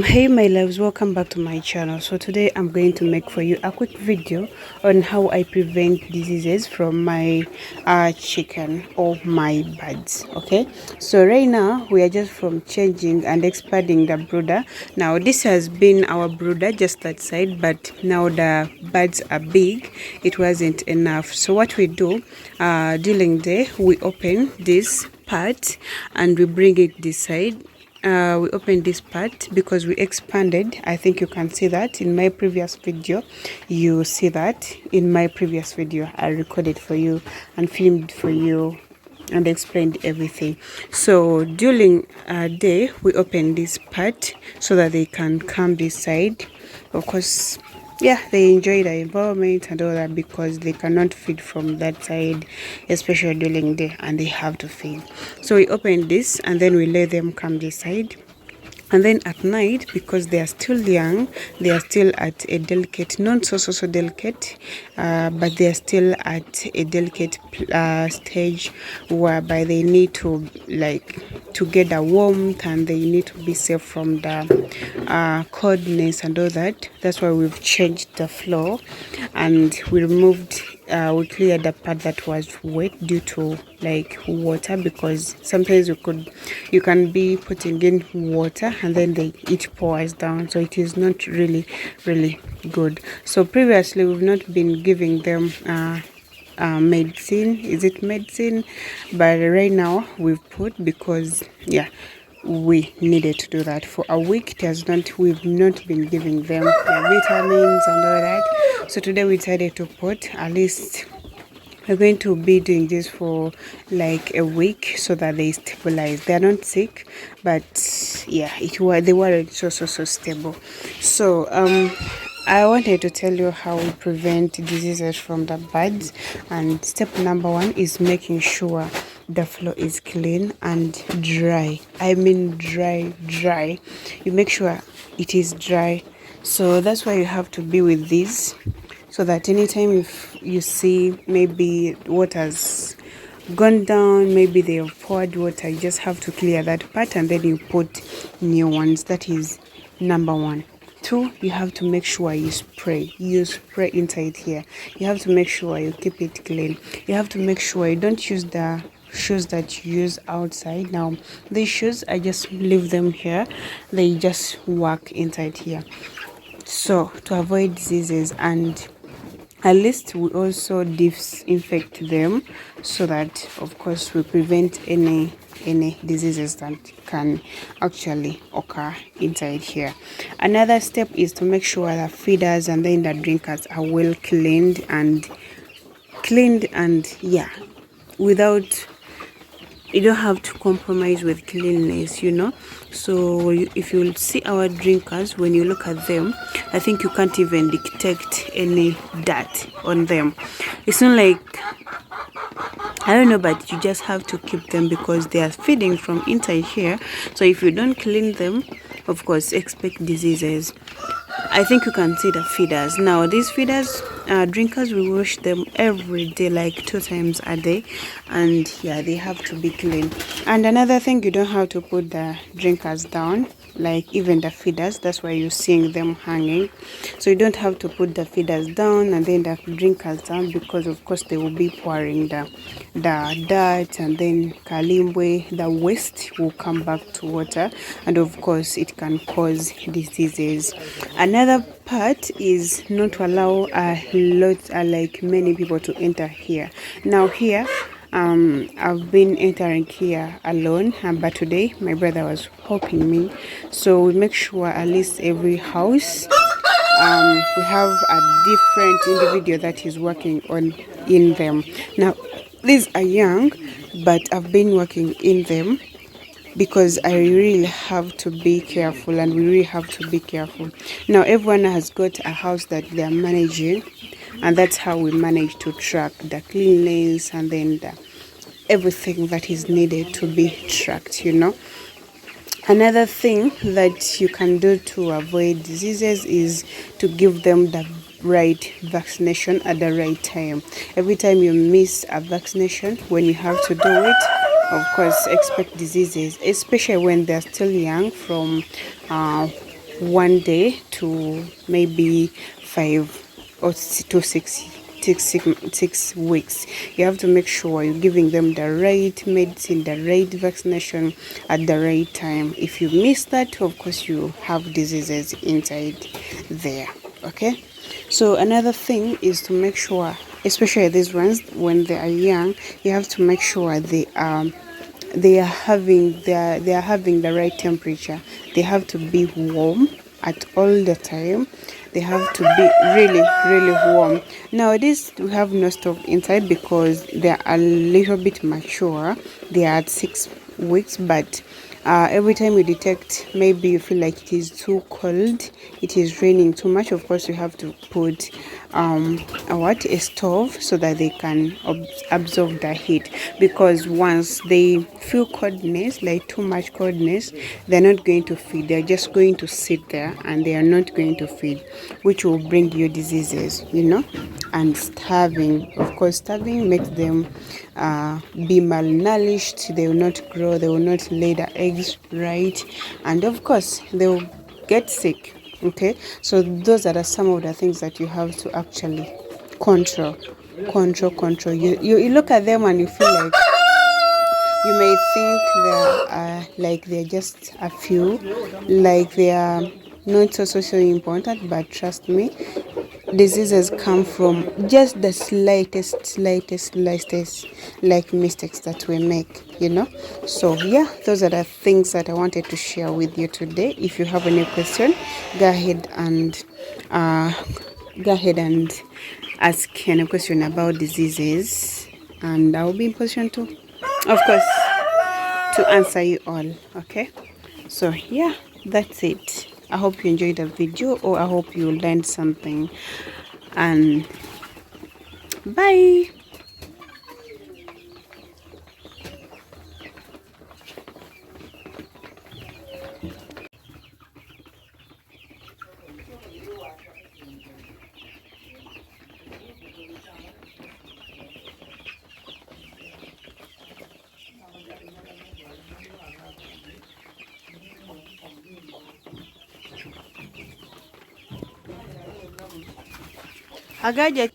Hey my loves, welcome back to my channel. So today I'm going to make for you a quick video on how I prevent diseases from my chicken or my birds. Okay, so right now we are just from changing and expanding the brooder. Now this has been our brooder just that side, but now the birds are big, it wasn't enough. So what we do during day, we open this part and we bring it this side. We opened this part because we expanded. I think you can see that in my previous video. You see that in my previous video I recorded for you and filmed for you and explained everything. So during day we open this part so that they can come this side. Of course, yeah, they enjoy the environment and all that because they cannot feed from that side, especially during day, and they have to feed. So we open this and then we let them come this side. And then at night, because they are still young, they are still at a delicate, not so delicate, but they are still at a delicate stage whereby they need to to get the warmth and they need to be safe from the coldness and all that. That's why we've changed the floor and we removed we cleared the part that was wet due to like water, because sometimes you can be putting in water and then it pours down, so it is not really good. So previously we've not been giving them medicine, is it medicine, but right now we've put, because yeah, we needed to do that for a week. It has not, we've not been giving them their vitamins and all that. So today we decided to put, at least we're going to be doing this for like a week so that they stabilize. They're not sick, but yeah, they weren't so stable. So I wanted to tell you how we prevent diseases from the birds, and step number one is making sure the floor is clean and dry. I mean dry. You make sure it is dry. So that's why you have to be with this, so that anytime if you see maybe water's gone down, maybe they have poured water, you just have to clear that part and then you put new ones. That is number one. Two, you have to make sure you spray inside here. You have to make sure you keep it clean. You have to make sure you don't use the shoes that you use outside. Now these shoes, I just leave them here, they just work inside here, so to avoid diseases. And at least we also disinfect them so that of course we prevent any diseases that can actually occur inside here. Another step is to make sure the feeders and then the drinkers are well cleaned and yeah, without, you don't have to compromise with cleanliness, you know. So if you see our drinkers, when you look at them, I think you can't even detect any dirt on them. It's not like, I don't know, but you just have to keep them because they are feeding from inside here. So if you don't clean them, of course expect diseases. I think you can see the feeders. Now these feeders, drinkers, we wash them every day, like 2 times a day, and yeah, they have to be clean. And another thing, you don't have to put the drinkers down, like even the feeders. That's why you're seeing them hanging. So you don't have to put the feeders down and then the drinkers down, because of course they will be pouring the dirt, and then kalimbwe, the waste, will come back to water, and of course it can cause diseases. Another part is not to allow like many people to enter here. Now here, I've been entering here alone, but today my brother was helping me, so we make sure at least every house we have a different individual that is working on in them. Now these are young, but I've been working in them because I really have to be careful, and we really have to be careful. Now everyone has got a house that they are managing, and that's how we manage to track the cleanliness and then everything that is needed to be tracked, you know. Another thing that you can do to avoid diseases is to give them the right vaccination at the right time. Every time you miss a vaccination when you have to do it, of course expect diseases, especially when they're still young, from one day to maybe 6 weeks. You have to make sure you're giving them the right medicine, the right vaccination at the right time. If you miss that, of course you have diseases inside there. Okay, so another thing is to make sure, especially these ones when they are young, you have to make sure they are having the right temperature. They have to be warm at all the time. They have to be really warm. Nowadays we have no stove inside because they are a little bit mature. They are at 6 weeks, but every time you detect maybe you feel like it is too cold, it is raining too much, of course you have to put a stove so that they can absorb the heat, because once they feel coldness, like too much coldness, they're not going to feed. They're just going to sit there and they are not going to feed, which will bring you diseases, and starving. Of course, starving makes them be malnourished. They will not grow. They will not lay the eggs right, and of course, they will get sick. Okay, so those are some of the things that you have to actually control. Control. You look at them and you feel like, you may think they're just a few, like they are not so socially important, but trust me, diseases come from just the slightest like mistakes that we make. So yeah, those are the things that I wanted to share with you today. If you have any question, go ahead and uh, go ahead and ask any question about diseases, and I will be in position to, of course, to answer you all. Okay, so yeah, that's it. I hope you enjoyed the video, or I hope you learned something, and bye. Agaja.